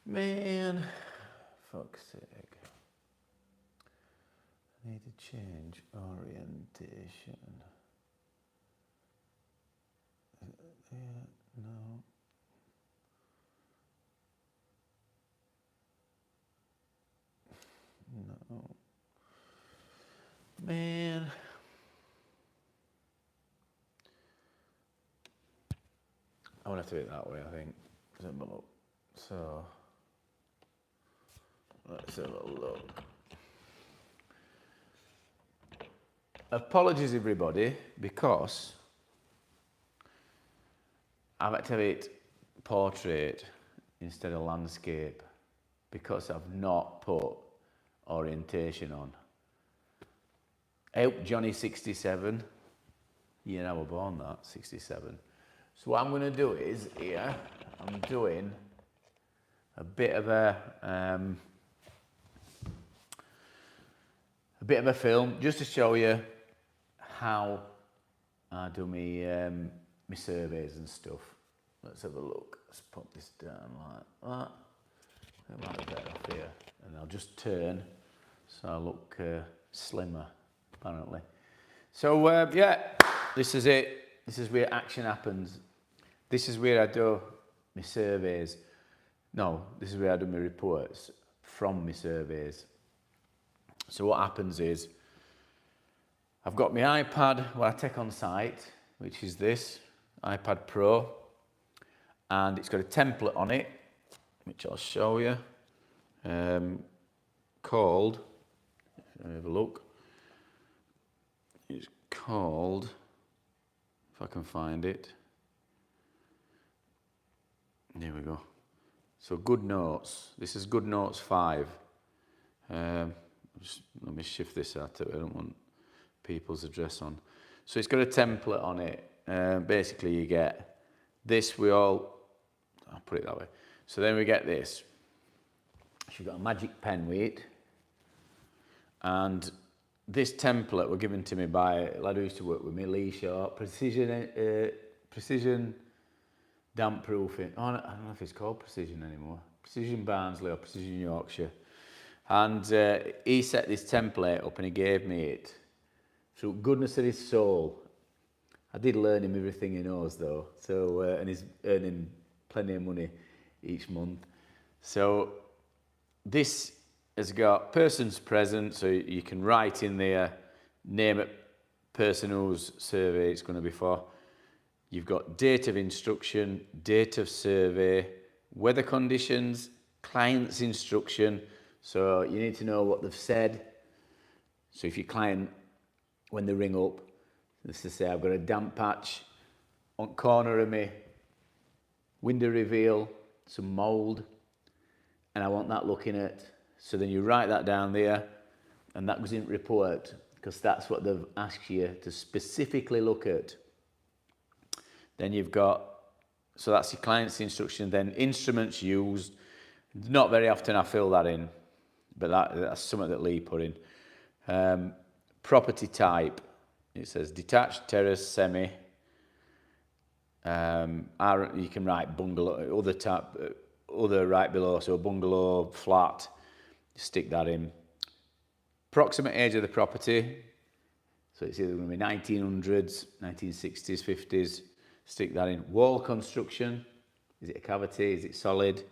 Man, fuck's sake. I need to change orientation. Yeah, no. No. Man. I want to do it that way, I think. So, let's have a look. Apologies, everybody, because I've had to have it portrait instead of landscape because I've not put orientation on. I hope Johnny 67. Yeah, I was born that, 67. So what I'm going to do is, here, I'm doing a bit of a film just to show you how I do my surveys and stuff. Let's have a look. Let's put this down like that. It might be better off here. And I'll just turn so I look slimmer, apparently. So, yeah, this is it. This is where action happens. This is where I do my surveys. No, this is where I do my reports from my surveys. So what happens is, I've got my iPad, what I take on site, which is this, iPad Pro, and it's got a template on it, which I'll show you, called, if I have a look, it's called, if I can find it, there we go. So Good Notes, this is Good Notes 5. Let me shift this out, I don't want people's address on. So it's got a template on it. Basically you get this, I'll put it that way. So then we get this. She's got a magic pen with it. And this template were given to me by a lad who used to work with me, Lee Shaw, Precision Damp Proofing. Oh, I don't know if it's called Precision anymore. Precision Barnsley or Precision Yorkshire. And he set this template up and he gave me it through goodness of his soul. I did learn him everything he knows though. So, and he's earning plenty of money each month. So this has got persons present, so you can write in there, name a person whose survey it's going to be for. You've got date of instruction, date of survey, weather conditions, client's instruction. So you need to know what they've said. So if your client, when they ring up, let's just say I've got a damp patch on corner of me, window reveal, some mould, and I want that looking at. So then you write that down there, and that goes in report, because that's what they've asked you to specifically look at. Then you've got, so that's your client's instruction, then instruments used. Not very often I fill that in, but that's something that Lee put in. Property type, it says detached, terrace, semi. You can write bungalow, other right below, so bungalow, flat, stick that in. Approximate age of the property, so it's either going to be 1900s, 1960s, 50s, stick that in. Wall construction, is it a cavity, is it solid?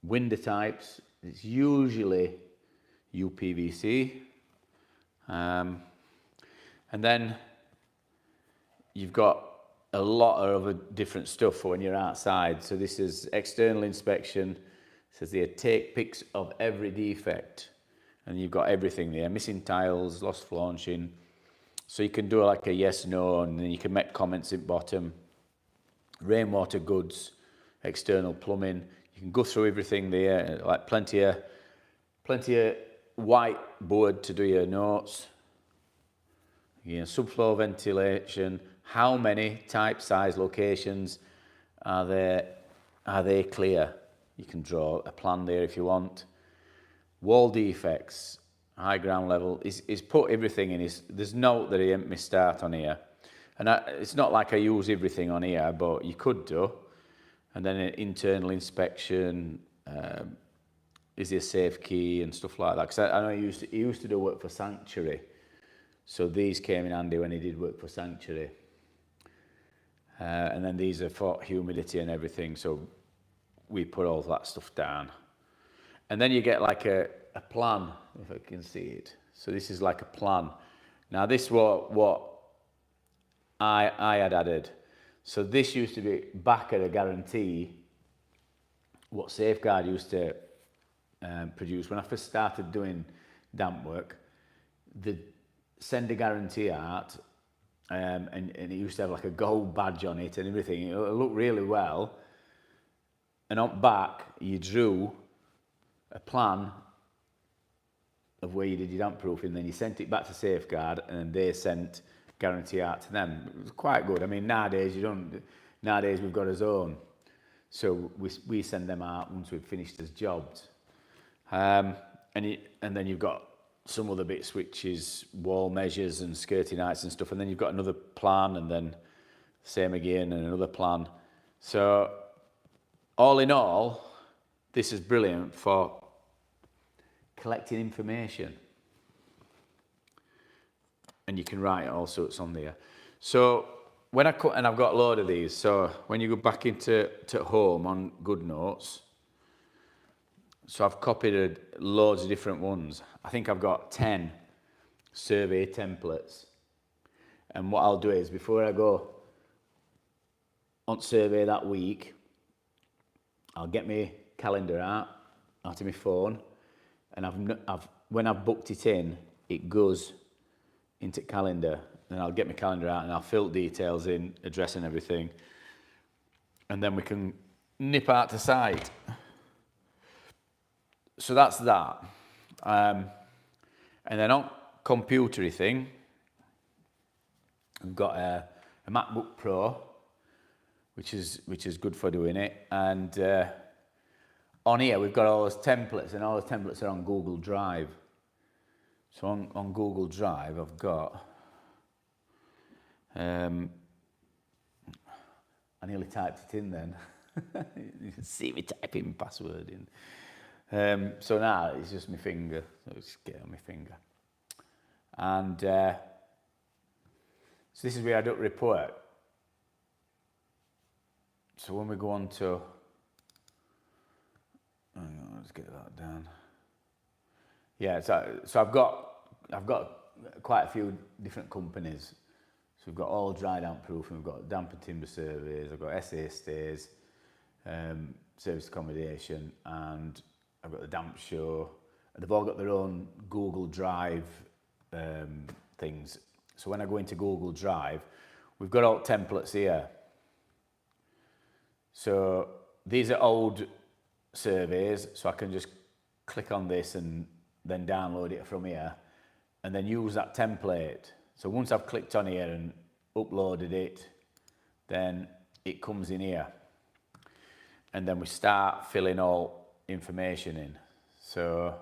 Window types, it's usually UPVC. And then you've got a lot of other different stuff for when you're outside. So this is external inspection. It says here, take pics of every defect. And you've got everything there, missing tiles, lost flaunching. So you can do like a yes, no, and then you can make comments at bottom. Rainwater goods, external plumbing. You can go through everything there, like plenty of whiteboard to do your notes. Again, subfloor ventilation. How many type, size, locations are they clear? You can draw a plan there if you want. Wall defects, high ground level. He's put everything in. There's no that he ain't missed out on here. And it's not like I use everything on here, but you could do. and then an internal inspection. Is he a safe key and stuff like that? Because I know he used to do work for Sanctuary, so these came in handy when he did work for Sanctuary. And then these are for humidity and everything, so we put all that stuff down. And then you get like a plan, if I can see it. So this is like a plan. Now this what I had added. So this used to be back at a guarantee, what Safeguard used to produce. When I first started doing damp work, they'd send a guarantee out, and it used to have like a gold badge on it and everything. It looked really well. And on back, you drew a plan of where you did your damp proofing, then you sent it back to Safeguard, and they sent guarantee out to them. It was quite good. I mean, nowadays we've got our own, so we send them out once we've finished as jobs. And then you've got some other bits, which is wall measures and skirting heights and stuff, and then you've got another plan, and then same again, and another plan. So all in all, this is brilliant for collecting information, and you can write all sorts on there. So when I've got a load of these, so when you go back into home on GoodNotes, so I've copied loads of different ones. I think I've got 10 survey templates. And what I'll do is, before I go on survey that week, I'll get my calendar out of my phone, and when I've booked it in, it goes into calendar, and I'll get my calendar out and I'll fill details in, address and everything, and then we can nip out to site. So that's that. And then on computery thing, I've got a MacBook Pro, which is good for doing it. And on here we've got all those templates, and all those templates are on Google Drive. So on Google Drive I've got, I nearly typed it in then. You can see me typing password in. So now it's just my finger, so just get on my finger. And so this is where I do report. So when we go on to, hang on, let's get that down. Yeah, so I've got quite a few different companies. So we've got all dry damp proofing, we've got damp and timber surveys, I've got SA stays, service accommodation, and I've got the damp show. They've all got their own Google Drive things. So when I go into Google Drive, we've got all templates here. So these are old surveys, so I can just click on this and then download it from here, and then use that template. So once I've clicked on here and uploaded it, then it comes in here, and then we start filling all information in. So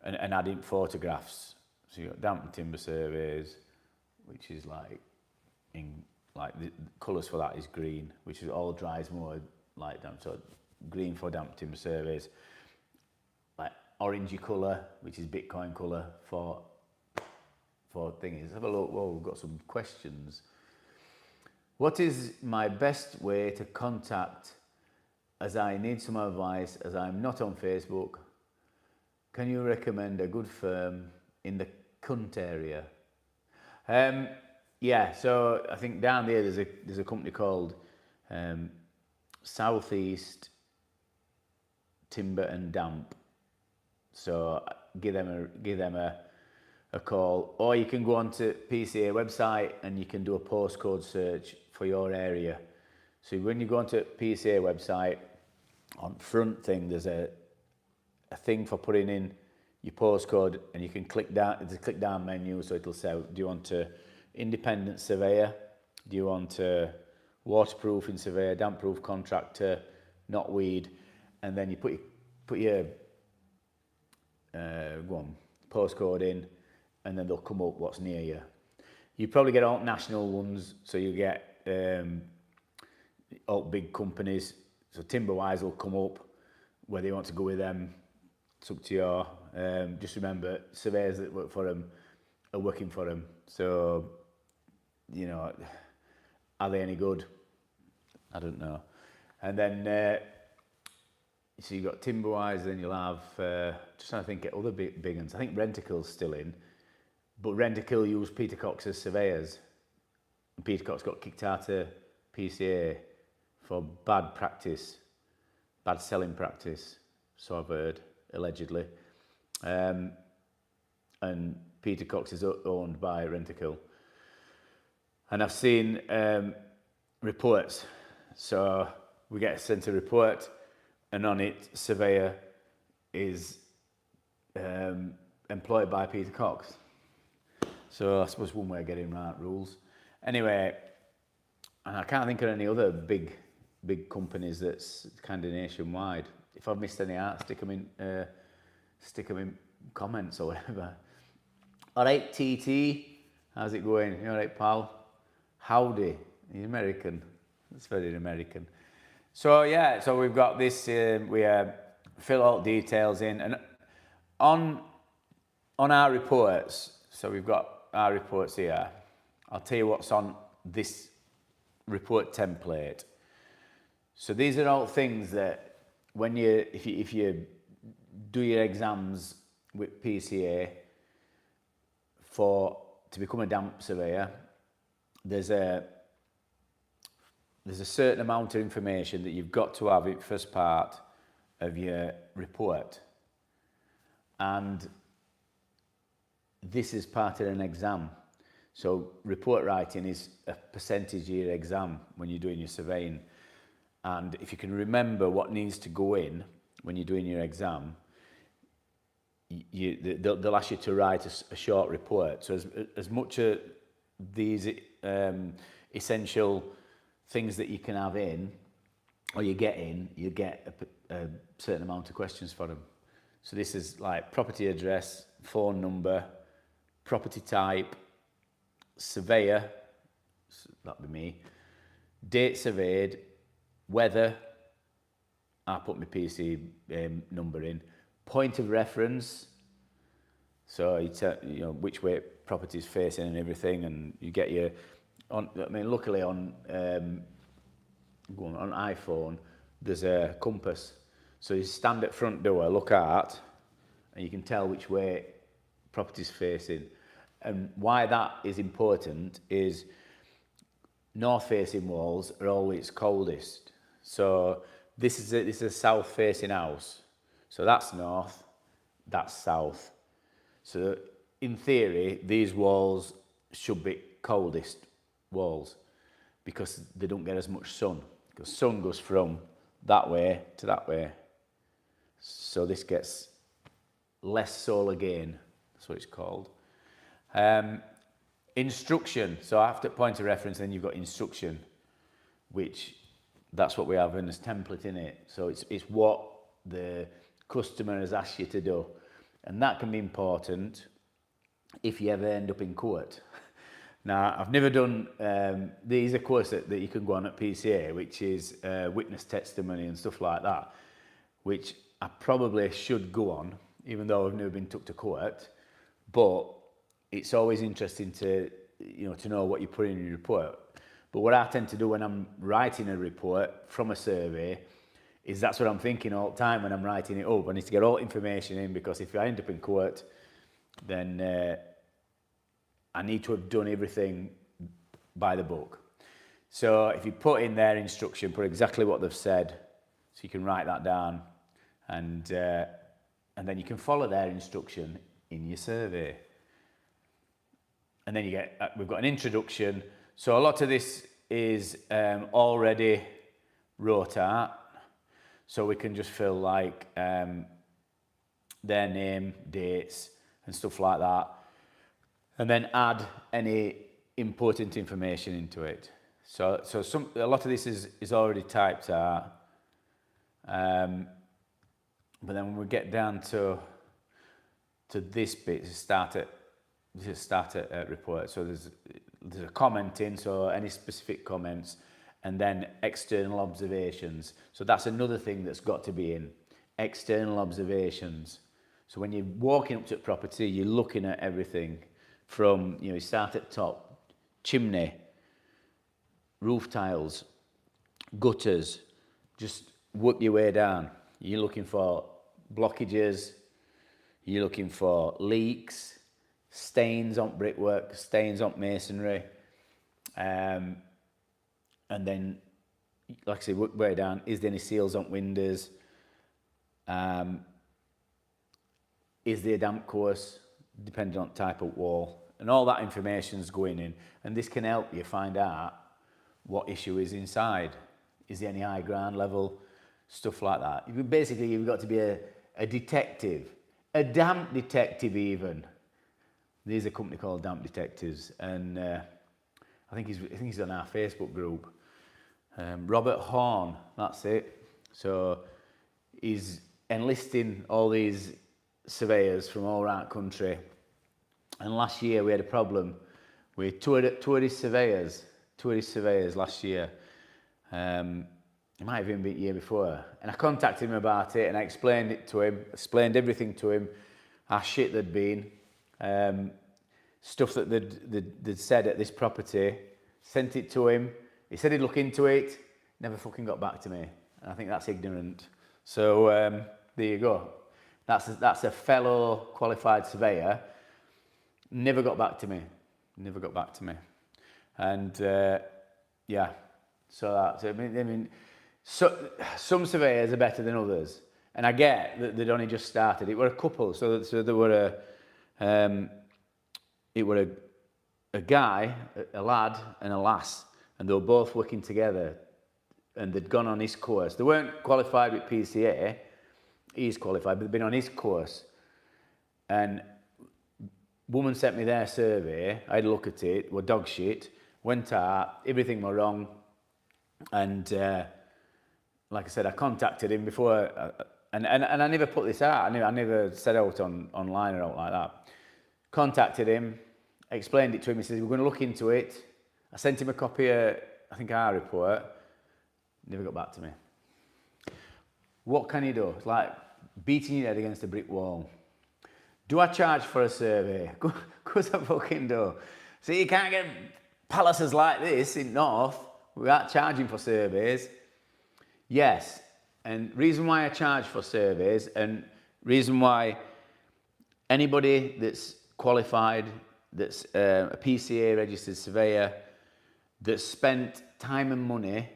and adding photographs. So you've got damp and timber surveys, which is like the colours for that is green, which is all dries more like damp. So green for damp timber surveys, like orangey colour, which is Bitcoin colour for thingies. Have a look. Whoa, we've got some questions. What is my best way to contact, as I need some advice, as I'm not on Facebook? Can you recommend a good firm in the Cunt area? Yeah, so I think down there there's a company called Southeast Timber and Damp. So give them a call, or you can go onto PCA website and you can do a postcode search for your area. So when you go onto PCA website, on front thing there's a thing for putting in your postcode, and you can click down. It's a click down menu, so it'll say, do you want to independent surveyor, do you want a waterproofing surveyor, damp proof contractor, not weed, and then you put your postcode in, and then they'll come up what's near you. You probably get all national ones, so you get all big companies. So timber-wise will come up, whether you want to go with them, it's up to you. Just remember, surveyors that work for them are working for them. So, you know, are they any good? I don't know. And then, so you've got timber-wise, then you'll have, just trying to think of other big ones. I think Rentokil's still in, but Rentokil use Peter Cox as surveyors. And Peter Cox got kicked out of PCA for bad practice, bad selling practice, so I've heard, allegedly. And Peter Cox is owned by Rentokil. And I've seen reports. So we get sent a report, and on it, surveyor is employed by Peter Cox. So I suppose one way of getting right rules. Anyway, and I can't think of any other big companies that's kind of nationwide. If I've missed any out, stick them in comments or whatever. All right, TT, how's it going? You all right, pal? Howdy. He's American. That's very American. So yeah, so we've got this. We fill all details in, and on our reports. So we've got our reports here. I'll tell you what's on this report template. So these are all things that when if you do your exams with PCA to become a damp surveyor, there's a certain amount of information that you've got to have in first part of your report, and this is part of an exam. So report writing is a percentage of your exam when you're doing your surveying. And if you can remember what needs to go in when you're doing your exam, they'll ask you to write a short report. So as much of these essential things that you can have in, or you get a certain amount of questions for them. So this is like property address, phone number, property type, surveyor, that'd be me, date surveyed, weather, I put my PC number in, point of reference, so you know which way property's facing and everything, and you get your, luckily on iPhone, there's a compass, so you stand at front door, look out, and you can tell which way property's facing. And why that is important is north-facing walls are always coldest. So this is a south-facing house. So that's north, that's south. So in theory, these walls should be coldest walls because they don't get as much sun. Because sun goes from that way to that way. So this gets less solar gain. That's what it's called. Instruction. So after point of reference, then you've got instruction, which that's what we have in this template in it. So it's what the customer has asked you to do, and that can be important if you ever end up in court. Now, I've never done these are courses that you can go on at PCA, which is witness testimony and stuff like that, which I probably should go on, even though I've never been took to court. But it's always interesting to know what you put in your report. But what I tend to do when I'm writing a report from a survey is that's what I'm thinking all the time when I'm writing it up. I need to get all information in, because if I end up in court, then I need to have done everything by the book. So if you put in their instruction, put exactly what they've said, so you can write that down, and then you can follow their instruction in your survey. And then we've got an introduction. So a lot of this is already wrote out. So we can just fill like their name, dates, and stuff like that. And then add any important information into it. So a lot of this is already typed out. But then when we get down to this bit, start at report. So there's a comment in, so any specific comments, and then external observations. So that's another thing that's got to be in, external observations. So when you're walking up to a property, you're looking at everything from, you start at top, chimney, roof tiles, gutters, just work your way down. You're looking for blockages, you're looking for leaks, stains on brickwork, stains on masonry, and then, like I say, work way down. Is there any seals on windows? Is there a damp course, depending on type of wall? And all that information's going in, and this can help you find out what issue is inside. Is there any high ground level? Stuff like that. Basically, you've got to be a detective, a damp detective even. There's a company called Damp Detectives, and I think he's on our Facebook group. Robert Horn, that's it. So he's enlisting all these surveyors from all around the country. And last year we had a problem with tourist surveyors last year. It might have even been the year before. And I contacted him about it, and I explained everything to him, how shit there'd been, stuff that they'd said at this property, sent it to him. He said he'd look into it, never fucking got back to me. And I think that's ignorant. So there you go. That's a fellow qualified surveyor. Never got back to me. And yeah, so I mean, so some surveyors are better than others, and I get that they'd only just started. It were a couple, so there were a guy, a lad, and a lass, and they were both working together, and they'd gone on his course. They weren't qualified with PCA. He's qualified, but they'd been on his course, and woman sent me their survey. I had a look at it. Were dog shit. Went out. Everything were wrong. And like I said, I contacted him before, and I never put this out. I never said out online or out like that. Contacted him, explained it to him. He said we're going to look into it. I sent him a copy of, I think, our report. Never got back to me. What can you do? It's like beating your head against a brick wall. Do I charge for a survey? Of course I fucking do. See, you can't get palaces like this in North without charging for surveys. Yes, and reason why I charge for surveys, and reason why anybody that's qualified, that's a PCA registered surveyor, that's spent time and money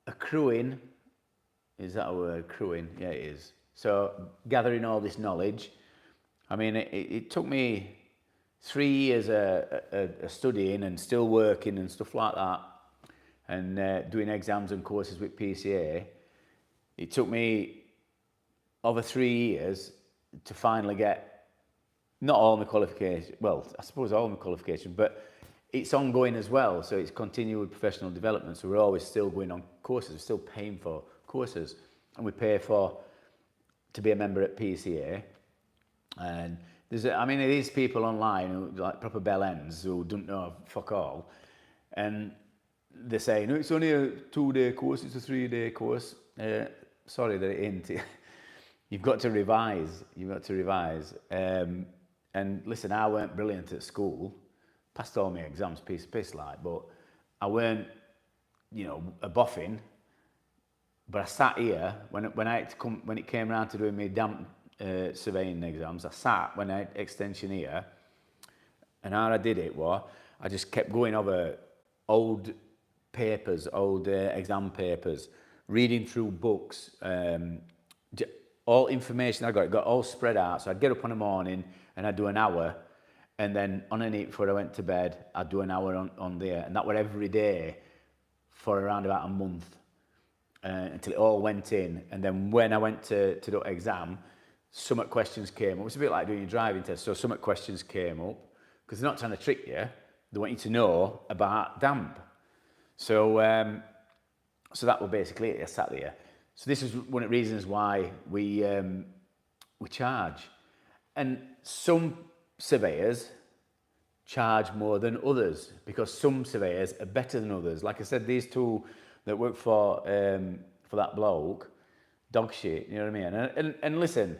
accruing, is that a word, accruing? Yeah, it is. So gathering all this knowledge. I mean, it took me 3 years studying and still working and stuff like that, and doing exams and courses with PCA. It took me over 3 years to finally get, not all my qualifications, well, I suppose all my qualifications, but it's ongoing as well. So it's continual professional development. So we're always still going on courses, we're still paying for courses, and we pay to be a member at PCA. And there's people online who like proper bell ends who don't know fuck all, and they say, no, it's only a 2-day course, it's a 3-day course. Sorry that it ain't. You've got to revise. And listen, I weren't brilliant at school, passed all my exams, piss like, but I weren't, a boffin. But I sat here when it came around to doing my damp surveying exams. I sat when I had extension here, and how I did it was I just kept going over old papers, old exam papers, reading through books, all information I got all spread out. So I'd get up in the morning and I'd do an hour, and then on a night before I went to bed, I'd do an hour on there, and that were every day for around about a month. Until it all went in, and then when I went to the exam, some questions came up. It was a bit like doing your driving test. So some questions came up because they're not trying to trick you; they want you to know about damp. So that was basically it. I sat there. So this is one of the reasons why we charge, and some surveyors charge more than others because some surveyors are better than others. Like I said, these two that work for that bloke, dog shit, you know what I mean? And listen,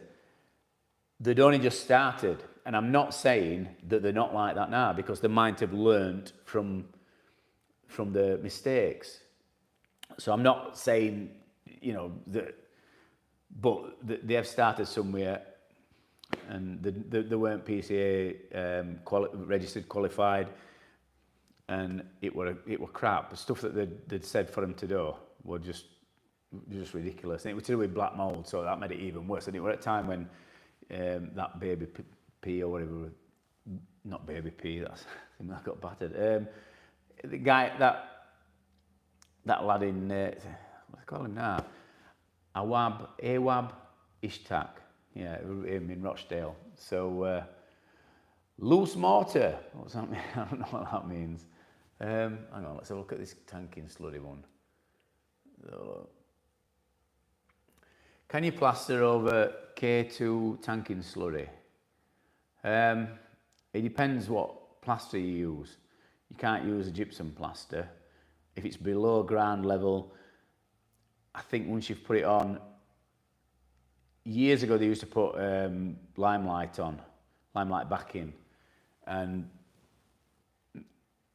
they'd only just started, and I'm not saying that they're not like that now because they might have learnt from the mistakes. So I'm not saying, you know, that, but they have started somewhere, and they weren't PCA registered, qualified, and it were crap. The stuff that they'd said for them to do were just ridiculous. And it was to do with black mould, so that made it even worse. And it were at a time when that baby P or whatever, not baby P, that's I think that got battered. The guy, that lad in, what do they call him now? Awab Ishtak, yeah, him in Rochdale. So, loose mortar, what's that mean? I don't know what that means. Hang on, let's have a look at this tanking slurry one. Can you plaster over K2 tanking slurry? It depends what plaster you use. You can't use a gypsum plaster. If it's below ground level, I think once you've put it on, years ago they used to put limelight back in, and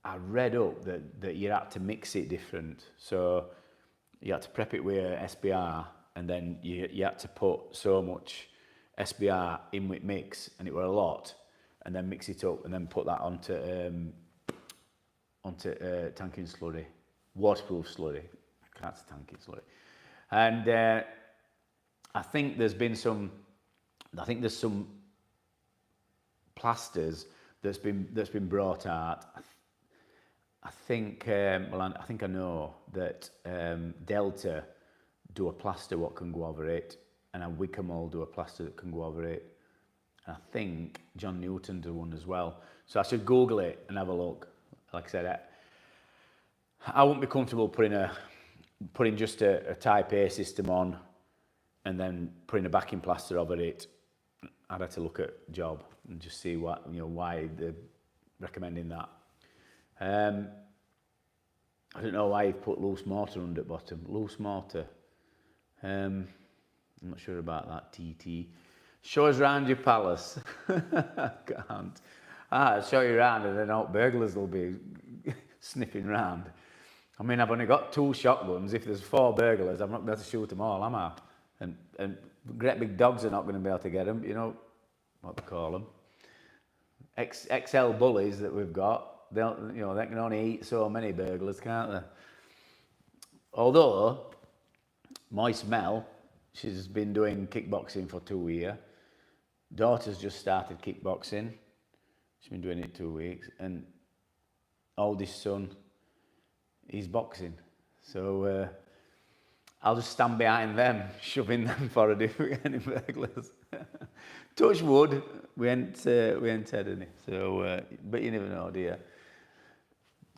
I read up that you had to mix it different. So you had to prep it with SBR, and then you had to put so much SBR in with mix, and it were a lot, and then mix it up, and then put that onto tanking slurry, waterproof slurry. I can't say tanking slurry. And I think there's some plasters that's been brought out. I think I think I know that Delta do a plaster what can go over it, and a Wickham will do a plaster that can go over it. And I think John Newton do one as well. So I should Google it and have a look. Like I said, I wouldn't be comfortable putting just a type A system on and then putting a backing plaster over it. I'd have to look at job and just see what, you know, why they're recommending that. I don't know why you've put loose mortar under the bottom. Loose mortar. I'm not sure about that, TT. Show us round your palace. I can't. I'll show you around, and then all burglars will be sniffing round. I mean, I've only got 2 shotguns. If there's 4 burglars, I'm not going to be able to shoot them all, am I? And great big dogs are not going to be able to get them. You know what they call them? XL bullies that we've got. They can only eat so many burglars, can't they? Although Moist Mel, she's been doing kickboxing for 2 years. Daughter's just started kickboxing. She's been doing it 2 weeks, and oldest son, he's boxing. So I'll just stand behind them, shoving them for any burglars. Touch wood, we ain't had any. So, but you never know, do you?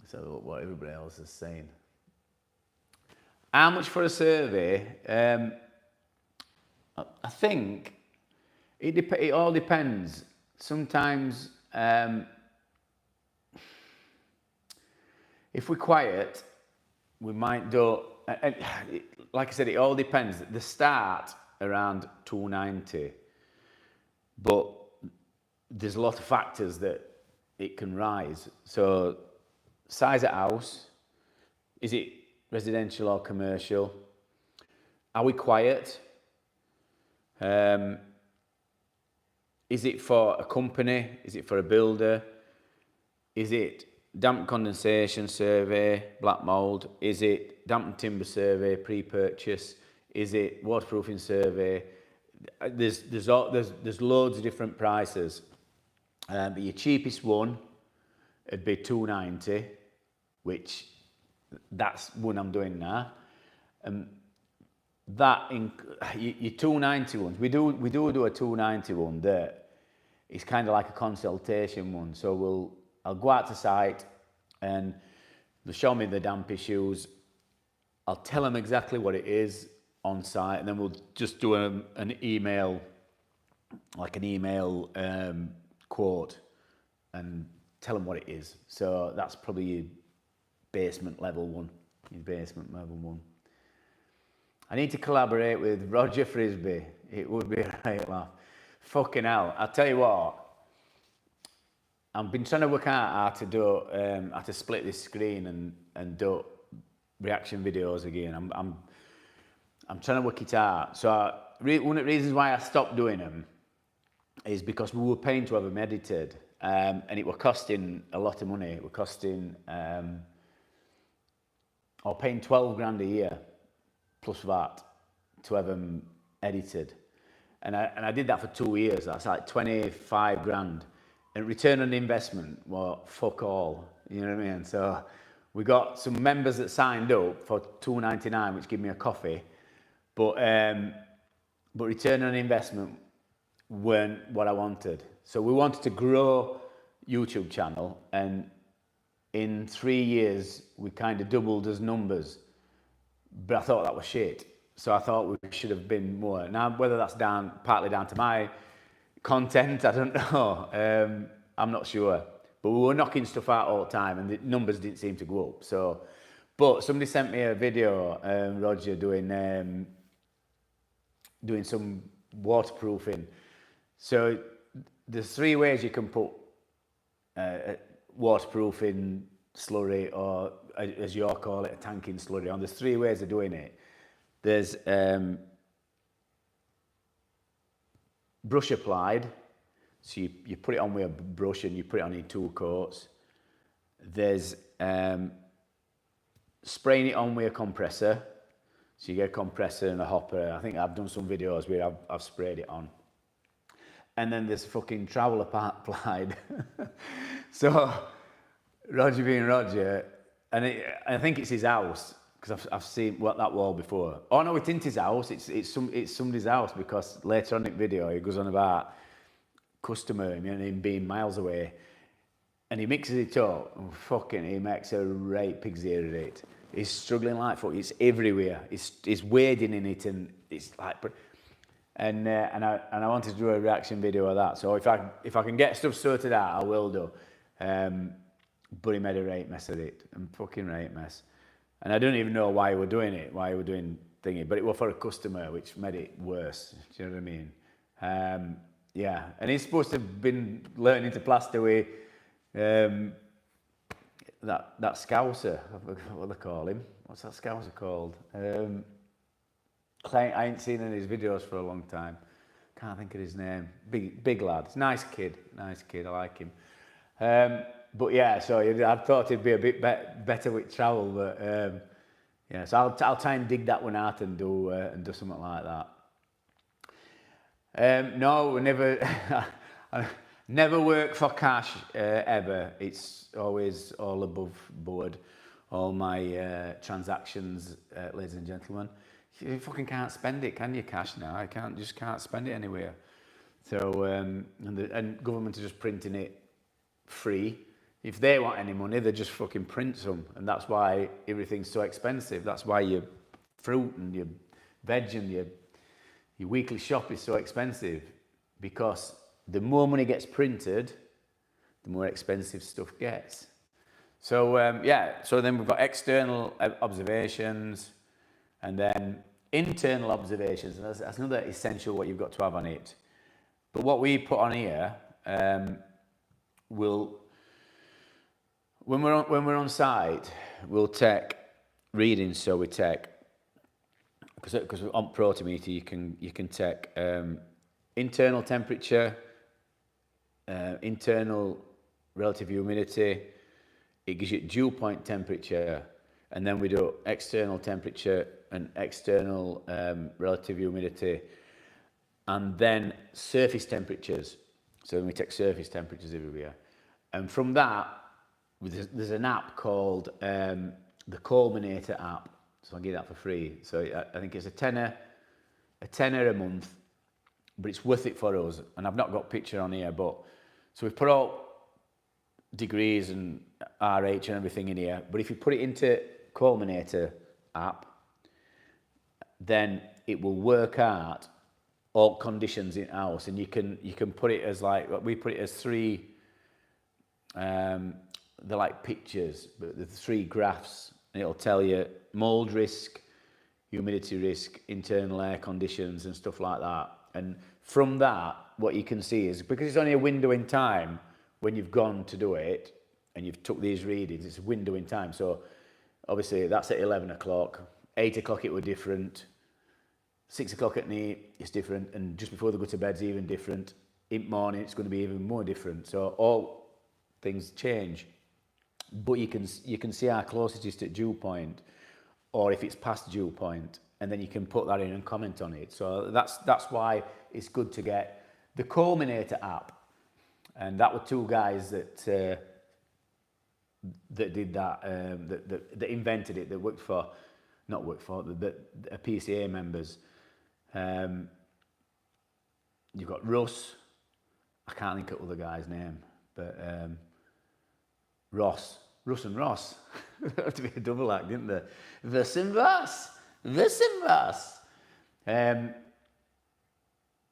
So look what everybody else is saying. How much for a survey? I think it all depends. Sometimes, if we're quiet, we might do. And like I said, it all depends. The start around 290, but there's a lot of factors that it can rise. So, size of house, is it residential or commercial? Are we quiet? Is it for a company? Is it for a builder? Is it damp condensation survey, black mould? Is it damp and timber survey, pre-purchase? Is it waterproofing survey? There's loads of different prices. But your cheapest one would be 290, which that's one I'm doing now. Your 290 ones, we do a 290 one that is kind of like a consultation one. So I'll go out to site and they'll show me the damp issues. I'll tell them exactly what it is on site, and then we'll just do an email quote and tell them what it is. So that's probably your basement level one. I need to collaborate with Roger Frisbee. It would be a right laugh. Fucking hell. I'll tell you what. I've been trying to work out how to do, how to split this screen and do reaction videos again. I'm trying to work it out. So one of the reasons why I stopped doing them is because we were paying to have them edited, and it were costing a lot of money. It were costing, or paying 12 grand a year plus VAT to have them edited. And I did that for 2 years. That's like 25 grand. And return on investment, well, fuck all. You know what I mean? So we got some members that signed up for $2.99, which give me a coffee. But return on investment weren't what I wanted. So we wanted to grow YouTube channel, and in 3 years we kind of doubled as numbers. But I thought that was shit. So I thought we should have been more. Now, whether that's partly down to my content, I don't know. I'm not sure. But we were knocking stuff out all the time, and the numbers didn't seem to go up. So, but somebody sent me a video, Roger, doing some waterproofing. So there's 3 ways you can put waterproofing slurry, or as you all call it, a tanking slurry on. There's 3 ways of doing it. There's brush applied, so you put it on with a brush and you put it on in 2 coats. There's spraying it on with a compressor, so you get a compressor and a hopper. I think I've done some videos where I've sprayed it on. And then there's fucking trowel applied. So Roger being Roger, and I think it's his house, because I've seen that wall before. Oh no, it isn't his house. It's somebody's house, because later on in the video he goes on about customer and him being miles away, and he mixes it up. And fucking, he makes a right pig's ear of it. He's struggling like fuck. It's everywhere. He's wading in it, and it's like. And I wanted to do a reaction video of that. So if I can get stuff sorted out, I will do. But he made a right mess of it, and fucking right mess. And I don't even know why we're doing it, why we're doing thingy, but it was for a customer, which made it worse. Do you know what I mean? Yeah, and he's supposed to have been learning to plaster with that Scouser, what they call him. What's that Scouser called? I ain't seen any of his videos for a long time. Can't think of his name. Big lad. Nice kid. I like him. But yeah, so I thought he'd be a bit better with travel, but yeah, so I'll try and dig that one out and do something like that. No, we never never work for cash ever. It's always all above board. All my transactions, ladies and gentlemen. You fucking can't spend it, can you? Cash now. I just can't spend it anywhere. So and government are just printing it free. If they want any money, they just fucking print some, and that's why everything's so expensive. That's why your fruit and your veg and your weekly shop is so expensive, because the more money gets printed, the more expensive stuff gets. So yeah, so then we've got external observations, and then internal observations, and that's another essential what you've got to have on it. But what we put on here will. When we're on site, we'll take readings. So we take, because on Protimeter you can take internal temperature, internal relative humidity. It gives you dew point temperature, and then we do external temperature and external relative humidity, and then surface temperatures. So then we take surface temperatures everywhere, and from that. There's an app called the Culminator app, so I'll give that for free. So I think it's a tenner a month, but it's worth it for us. And I've not got a picture on here, but so we've put all degrees and RH and everything in here. But if you put it into Culminator app, then it will work out all conditions in house, and you can put it as like we put it as 3 they're like pictures, but the 3 graphs, and it'll tell you mold risk, humidity risk, internal air conditions and stuff like that. And from that, what you can see is, because it's only a window in time when you've gone to do it and you've took these readings, it's a window in time. So obviously that's at 11 o'clock, 8 o'clock it were different, 6 o'clock at night it's different, and just before they go to bed it's even different. In the morning it's going to be even more different. So all things change. But you can see how close it is to dew point, or if it's past dew point, and then you can put that in and comment on it. So that's why it's good to get the Culminator app. And that were 2 guys that did that, that invented it, that worked for, the PCA members. You've got Russ, I can't think of the other guy's name, but Russ and Ross. They had to be a double act, didn't they? This and Ross.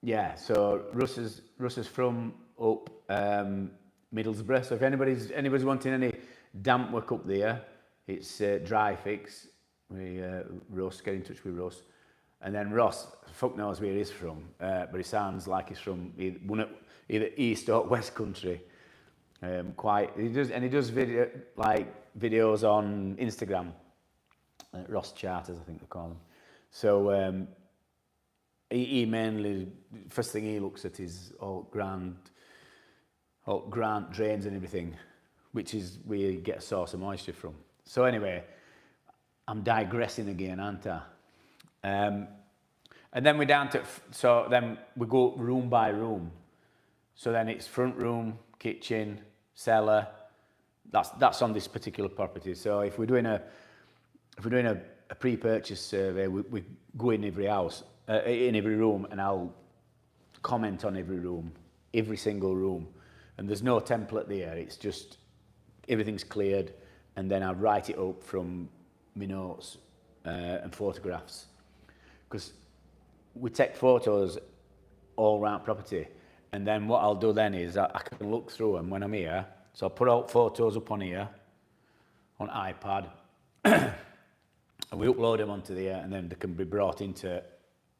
Yeah, so Russ is from up Middlesbrough. So if anybody's wanting any damp work up there, it's Dry Fix. Russ, get in touch with Russ. And then Ross, fuck knows where he's from, but he sounds like he's from either East or West Country. He does videos on Instagram, Ross Charters, I think they call them. So he mainly, first thing he looks at is all grant drains and everything, which is where you get a source of moisture from. So anyway, I'm digressing again, aren't I? And then we're down to, so then we go room by room. So then it's front room, kitchen, cellar. That's on this particular property. So if we're doing a pre-purchase survey, we go in every house, in every room, and I'll comment on every room, every single room. And there's no template there. It's just everything's cleared, and then I write it up from my notes and photographs, because we take photos all around property. And then what I'll do then is I can look through them when I'm here. So I'll put out photos up on here, on iPad, and we upload them onto there, and then they can be brought into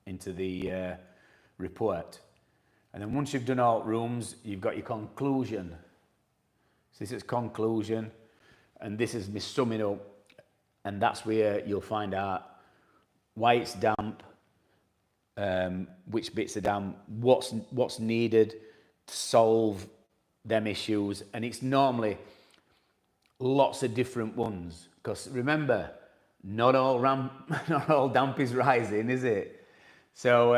the report. And then once you've done all rooms, you've got your conclusion. So this is conclusion, and this is me summing up, and that's where you'll find out why it's damp, which bits are damp, what's needed to solve them issues. And it's normally lots of different ones, because remember, not all damp is rising, is it? So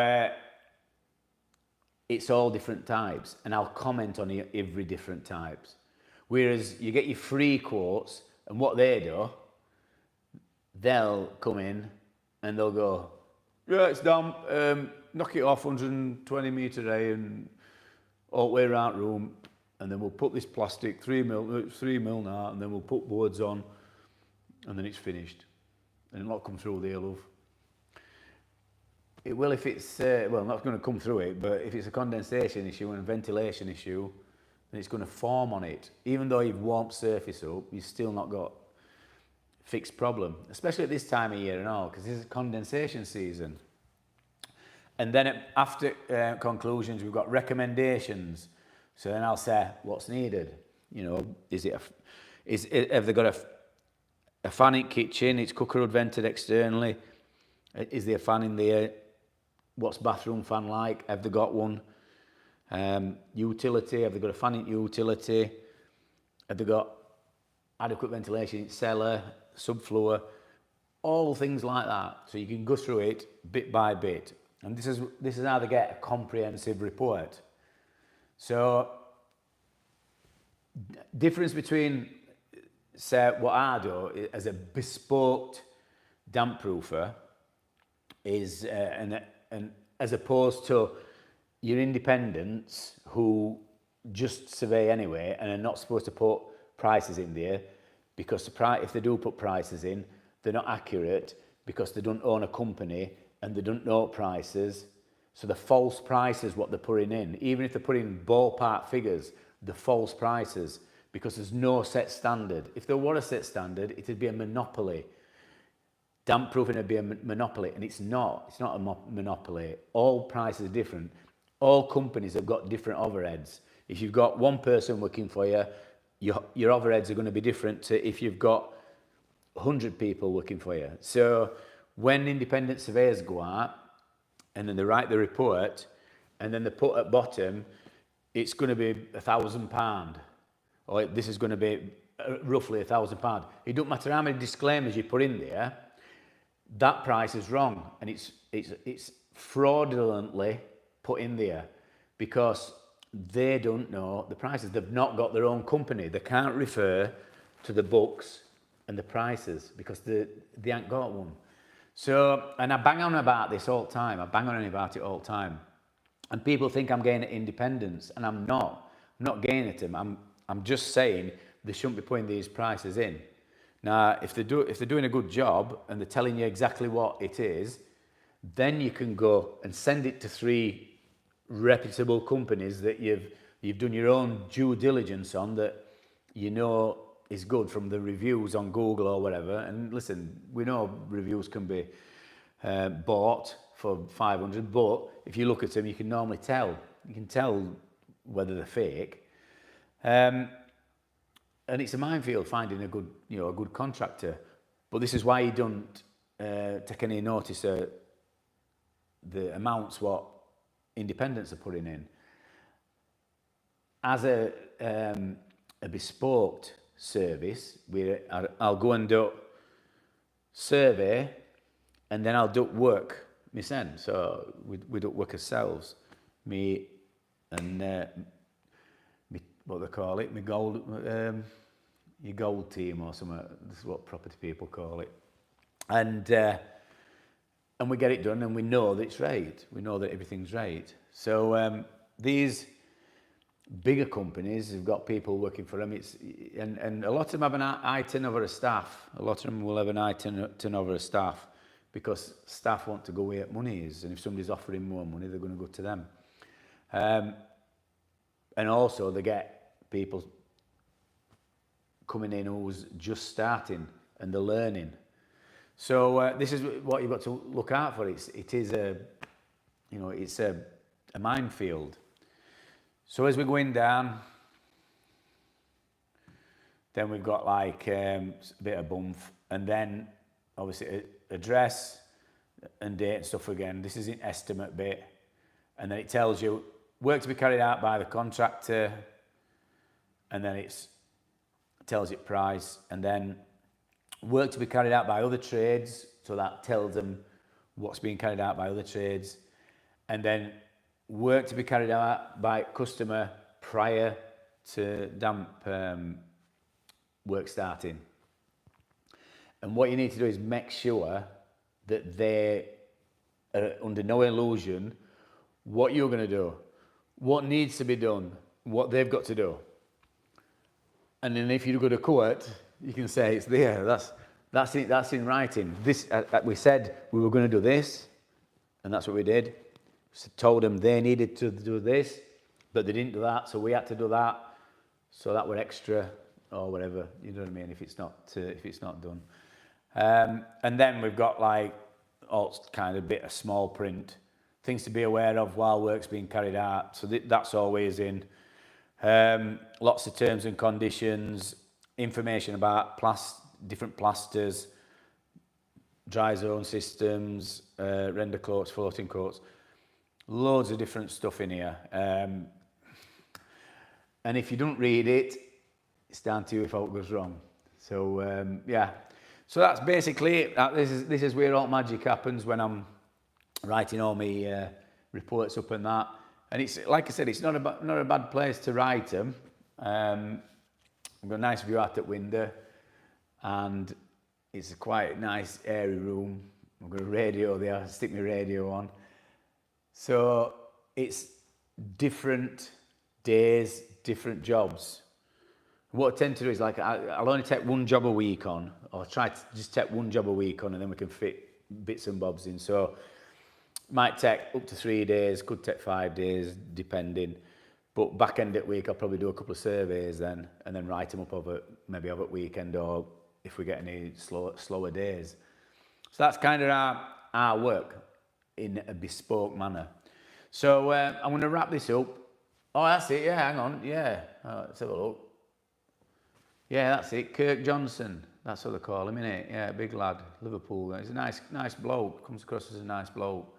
it's all different types, and I'll comment on every different types. Whereas you get your free quotes, and what they do, they'll come in and they'll go, yeah, it's damp, knock it off 120 metre A and all the way around room, and then we'll put this plastic 3 mil now, and then we'll put boards on, and then it's finished. And it'll not come through there, love. It will if it's, not going to come through it, but if it's a condensation issue and a ventilation issue, then it's going to form on it. Even though you've warmed surface up, you've still not got fixed problem, especially at this time of year and all, because this is condensation season. And then after conclusions, we've got recommendations. So then I'll say what's needed. You know, have they got a fan in kitchen? It's cooker hood vented externally. Is there a fan in there? What's bathroom fan like? Have they got one? Utility, have they got a fan in utility? Have they got adequate ventilation in cellar, subfloor? All things like that. So you can go through it bit by bit. And this is how they get a comprehensive report. So difference between, say, what I do as a bespoke damp proofer is, and as opposed to your independents who just survey anyway and are not supposed to put prices in there, because if they do put prices in, they're not accurate, because they don't own a company and they don't know prices. So the false prices, what they're putting in, even if they're putting ballpark figures, the false prices, because there's no set standard. If there were a set standard, it'd be a monopoly. Damp proofing would be a monopoly, and it's not. It's not a monopoly. All prices are different. All companies have got different overheads. If you've got one person working for you, your overheads are going to be different to if you've got 100 people working for you. So when independent surveyors go out and then they write the report and then they put at bottom, it's going to be £1,000, or this is going to be roughly £1,000. It doesn't matter how many disclaimers you put in there, that price is wrong, and it's fraudulently put in there because they don't know the prices. They've not got their own company. They can't refer to the books and the prices because they ain't got one. So, and I bang on about this all the time. I bang on about it all the time. And people think I'm getting at independence, and I'm not. I'm not getting at them. I'm just saying they shouldn't be putting these prices in. Now, if they're doing a good job and they're telling you exactly what it is, then you can go and send it to 3 reputable companies that you've done your own due diligence on, that you know is good from the reviews on Google or whatever. And listen, we know reviews can be bought for 500, but if you look at them, you can normally tell. You can tell whether they're fake. And it's a minefield finding a good contractor. But this is why you don't take any notice of the amounts what independents are putting in. As a bespoke service, I'll go and do survey, and then I'll do work myself. So we do work ourselves. Me and what they call it, your gold team or something. This is what property people call it. And we get it done, and we know that it's right. We know that everything's right. So these bigger companies have got people working for them. And a lot of them have an high turnover of staff. A lot of them will have an high turnover of staff because staff want to go where money is. And if somebody's offering more money, they're going to go to them. And also they get people coming in who's just starting and they're learning. So this is what you've got to look out for. It is a minefield. So as we're going down, then we've got like a bit of bump, and then obviously address and date and stuff again. This is an estimate bit, and then it tells you work to be carried out by the contractor, and then it tells you price, and then work to be carried out by other trades, so that tells them what's being carried out by other trades, and then work to be carried out by customer prior to damp work starting. And what you need to do is make sure that they are under no illusion what you're going to do, what needs to be done, what they've got to do. And then if you go to court, you can say it's there. That's in writing. This we said we were going to do this, and that's what we did. So told them they needed to do this, but they didn't do that, so we had to do that. So that were extra or whatever. You know what I mean? If it's not done, and then we've got like all kind of bit of small print, things to be aware of while work's being carried out. So that's always in. Lots of terms and conditions, information about different plasters, dry zone systems, render coats, floating coats, loads of different stuff in here. And if you don't read it, it's down to you if all goes wrong. So yeah, so that's basically it. This is where all magic happens when I'm writing all my reports up and that. And it's like I said, it's not a bad place to write them. I've got a nice view out that window, and it's a quite nice airy room. I've got a radio there, I stick my radio on. So it's different days, different jobs. What I tend to do is like I'll only take one job a week on, or try to just take one job a week on, and then we can fit bits and bobs in. So might take up to 3 days, could take 5 days, depending. But back end of the week, I'll probably do a couple of surveys then, and then write them up over weekend, or if we get any slower days. So that's kind of our work in a bespoke manner. So I'm going to wrap this up. Oh, that's it. Yeah, hang on. Yeah, let's have a look. Yeah, that's it. Kirk Johnson. That's what they call him, innit? Yeah, big lad, Liverpool. He's a nice bloke. Comes across as a nice bloke.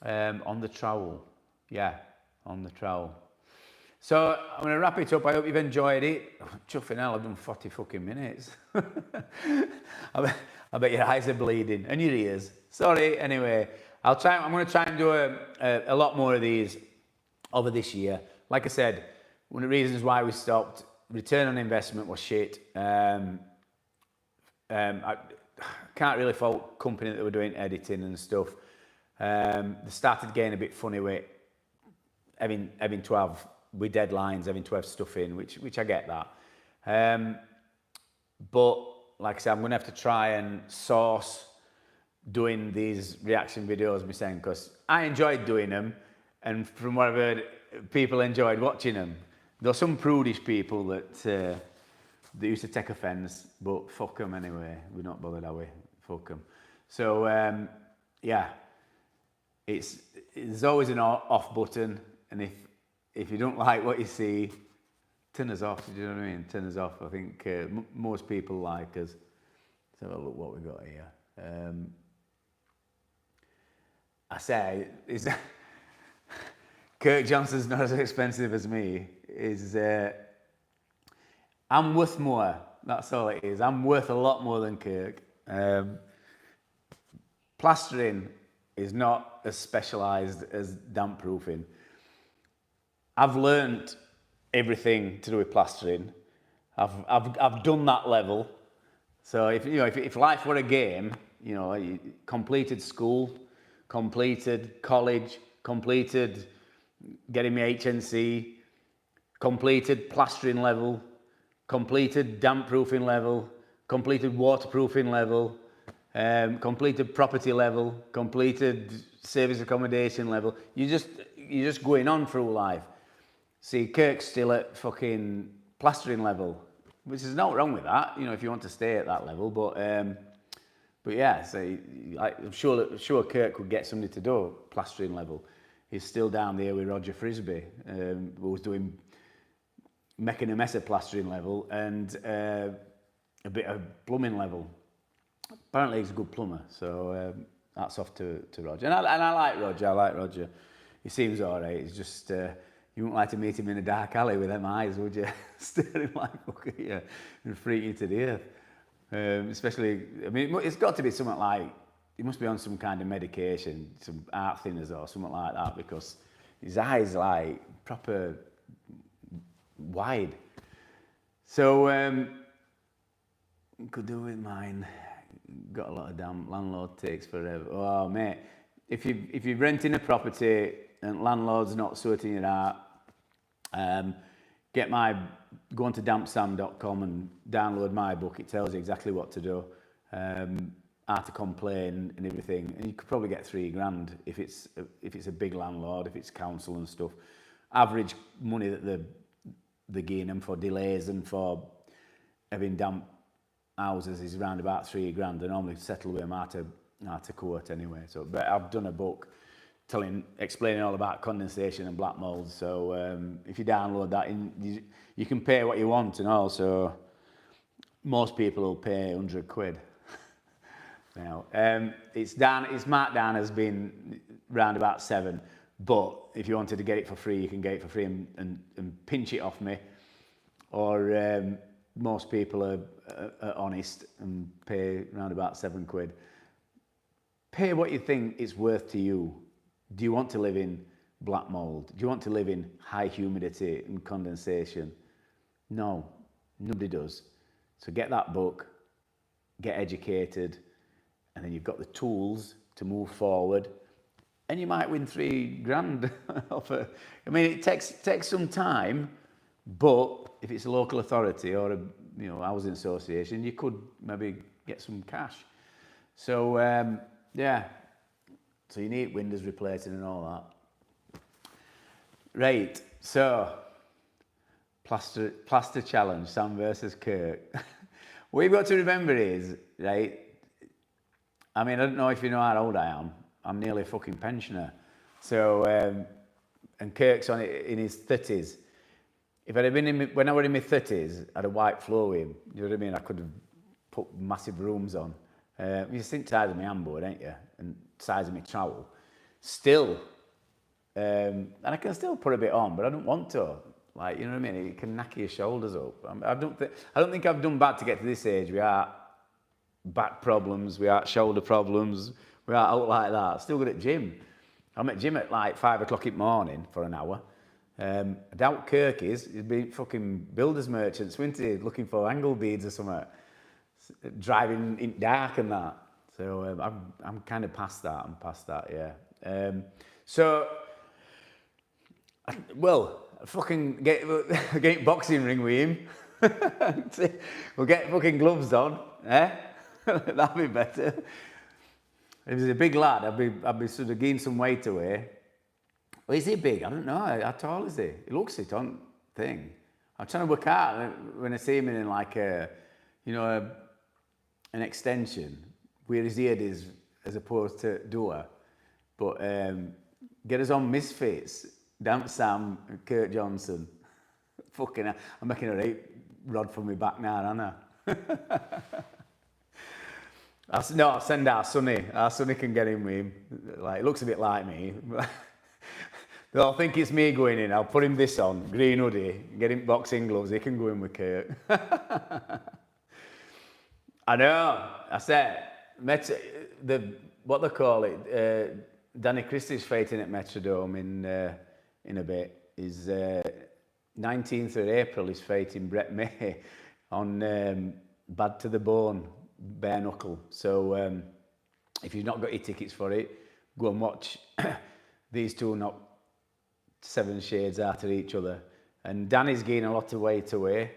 On the trowel. Yeah, on the trowel. So I'm going to wrap it up. I hope you've enjoyed it. Chuffing hell, I've done 40 fucking minutes. I bet your eyes are bleeding and your ears. Sorry. Anyway, I'm going to try and do a lot more of these over this year. Like I said, one of the reasons why we stopped, return on investment was shit. I can't really fault company that were doing editing and stuff. They started getting a bit funny with having to have with deadlines, having to have stuff in, which I get that. But like I said, I'm going to have to try and source doing these reaction videos myself, because I enjoyed doing them, and from what I've heard, people enjoyed watching them. There are some prudish people that used to take offence, but fuck them anyway. We're not bothered, are we? Fuck them. So yeah, there's always an off button, and if you don't like what you see, turn us off. Do you know what I mean? Turn us off. I think most people like us. Let's have a look what we got here. I say, Kirk Johnson's not as expensive as me. I'm worth more. That's all it is. I'm worth a lot more than Kirk. Plastering is not as specialised as damp proofing. I've learnt everything to do with plastering. I've done that level. So if life were a game, you completed school, completed college, completed getting my HNC, completed plastering level, completed damp proofing level, completed waterproofing level, completed property level, completed service accommodation level. You're just going on through life. See, Kirk's still at fucking plastering level, which is not wrong with that, if you want to stay at that level. But yeah, so I'm sure Kirk could get somebody to do plastering level. He's still down there with Roger Frisbee, who was making a mess of plastering level and a bit of plumbing level. Apparently he's a good plumber, so that's off to Roger. And I like Roger. I like Roger. He seems all right. He's just you wouldn't like to meet him in a dark alley with them eyes, would you? Staring like fuck at you and freak you to the earth. Especially, I mean, it's got to be something like, he must be on some kind of medication, some art thinners or something like that, because his eyes like proper wide. So could do with mine. Got a lot of damn landlord takes forever. Oh mate, if you're renting a property and landlord's not sorting it out, go on to dampsam.com and download my book. It tells you exactly what to do, how to complain and everything. And you could probably get $3,000 if it's a big landlord, if it's council and stuff. Average money that they're giving them for delays and for having damp houses is around about $3,000. They normally settle with them how to quote anyway. So, but I've done a book explaining all about condensation and black mold. So if you download that, you can pay what you want, and also most people will pay £100. Now it's marked down as being round about £7. But if you wanted to get it for free, you can get it for free and pinch it off me. Or most people are honest and pay around about £7. Pay what you think it's worth to you. Do you want to live in black mold? Do you want to live in high humidity and condensation? No, nobody does. So get that book, get educated, and then you've got the tools to move forward, and you might win $3,000 off it. I mean, it takes some time, but if it's a local authority or a housing association, you could maybe get some cash. So yeah. So you need windows replacing and all that. Right, so plaster challenge, Sam versus Kirk. What you've got to remember is, right, I mean, I don't know if you know how old I am. I'm nearly a fucking pensioner. So, and Kirk's in his 30s. If I'd have been when I was in my 30s, I'd have wiped floor with him. You know what I mean? I could have put massive rooms on. You think the size of my handboard, ain't you? And size of my trowel. Still, and I can still put a bit on, but I don't want to. Like, you know what I mean? It can knack your shoulders up. I don't think I've done bad to get to this age. We are back problems, we are shoulder problems, we are out like that. Still good at gym. I'm at gym at like 5 o'clock in the morning for an hour. I doubt Kirk is. He'd be fucking builder's merchants, wouldn't he? Looking for angle beads or something. Driving in dark and that. So I'm kind of past that. I'm past that, yeah. Well, fucking get boxing ring with him. We'll get fucking gloves on, eh? That'd be better. If he's a big lad, I'd be sort of gaining some weight away. Well, is he big? I don't know. How tall is he? He looks it on thing. I'm trying to work out when I see him in like an extension where his head is as opposed to door. But get us on Misfits, Damp Sam, and Kurt Johnson. Fucking hell. I'm making a right rod for me back now, aren't I? I'll send our Sonny. Our Sonny can get in with him. Like, it looks a bit like me. They'll think it's me going in. I'll put him this on, green hoodie, get him boxing gloves. He can go in with Kurt. I know. I said, what they call it, Danny Christie's fighting at Metrodome in a bit. Is 19th of April. He's fighting Brett May on Bad to the Bone, bare knuckle. So if you've not got your tickets for it, go and watch these two knock 7 shades out of each other. And Danny's gaining a lot of weight away.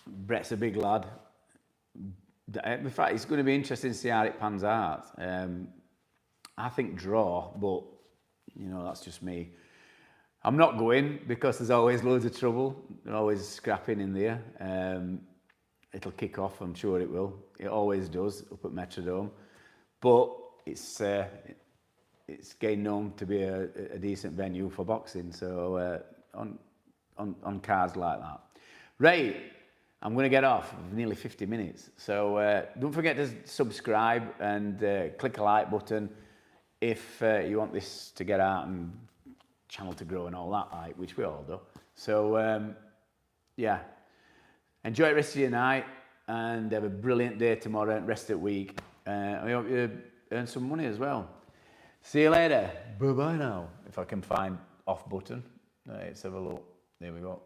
Brett's a big lad. In fact, it's going to be interesting to see how it pans out. I think draw, but you know, that's just me. I'm not going because there's always loads of trouble. They're always scrapping in there. It'll kick off, I'm sure it will. It always does up at Metrodome. But it's getting known to be a decent venue for boxing. So on cards like that. Right, I'm going to get off. Nearly 50 minutes. So don't forget to subscribe and click a like button if you want this to get out and channel to grow and all that, like, which we all do. So yeah, enjoy the rest of your night and have a brilliant day tomorrow and rest of the week. I hope you earn some money as well. See you later. Bye bye now. If I can find off button. Let's have a look. There we go.